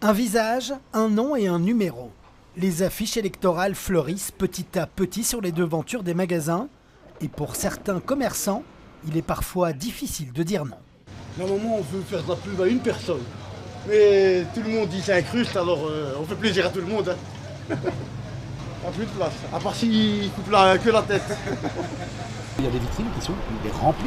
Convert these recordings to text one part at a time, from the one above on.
Un visage, un nom et un numéro. Les affiches électorales fleurissent petit à petit sur les devantures des magasins. Et pour certains commerçants, il est parfois difficile de dire non. Normalement, on veut faire de la pub à une personne. Mais tout le monde y s'incruste, alors on fait plaisir à tout le monde. Hein. Pas plus de place, à part s'ils coupent que la tête. Il y a des vitrines qui sont remplies.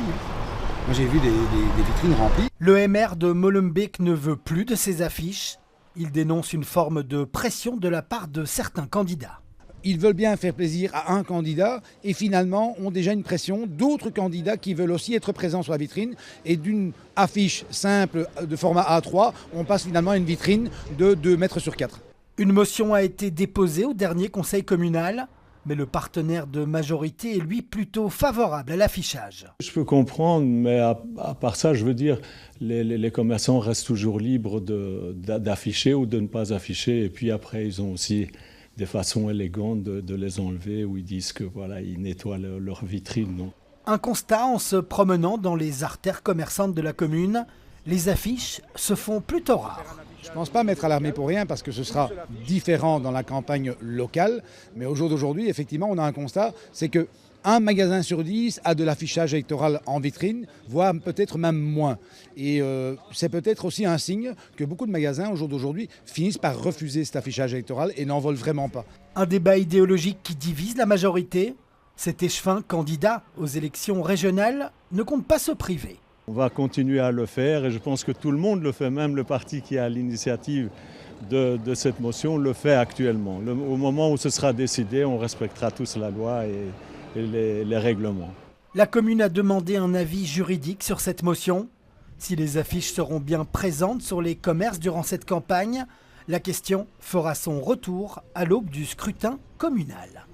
Moi j'ai vu des vitrines remplies. Le MR de Molenbeek ne veut plus de ces affiches. Il dénonce une forme de pression de la part de certains candidats. Ils veulent bien faire plaisir à un candidat et finalement ont déjà une pression d'autres candidats qui veulent aussi être présents sur la vitrine. Et d'une affiche simple de format A3, on passe finalement à une vitrine de 2 mètres sur 4. Une motion a été déposée au dernier conseil communal, mais le partenaire de majorité est lui plutôt favorable à l'affichage. Je peux comprendre, mais à part ça, je veux dire, les commerçants restent toujours libres d'afficher ou de ne pas afficher. Et puis après, ils ont aussi des façons élégantes de les enlever où ils disent que voilà, ils nettoient leur vitrine. Non. Un constat en se promenant dans les artères commerçantes de la commune, les affiches se font plutôt rares. Je ne pense pas m'être alarmé pour rien parce que ce sera différent dans la campagne locale. Mais au jour d'aujourd'hui, effectivement, on a un constat, c'est que un magasin sur 10 a de l'affichage électoral en vitrine, voire peut-être même moins. Et c'est peut-être aussi un signe que beaucoup de magasins, au jour d'aujourd'hui, finissent par refuser cet affichage électoral et n'en veulent vraiment pas. Un débat idéologique qui divise la majorité. Cet échevin candidat aux élections régionales ne compte pas se priver. On va continuer à le faire et je pense que tout le monde le fait, même le parti qui a l'initiative de cette motion le fait actuellement. Au moment où ce sera décidé, on respectera tous la loi et les règlements. La commune a demandé un avis juridique sur cette motion. Si les affiches seront bien présentes sur les commerces durant cette campagne, la question fera son retour à l'aube du scrutin communal.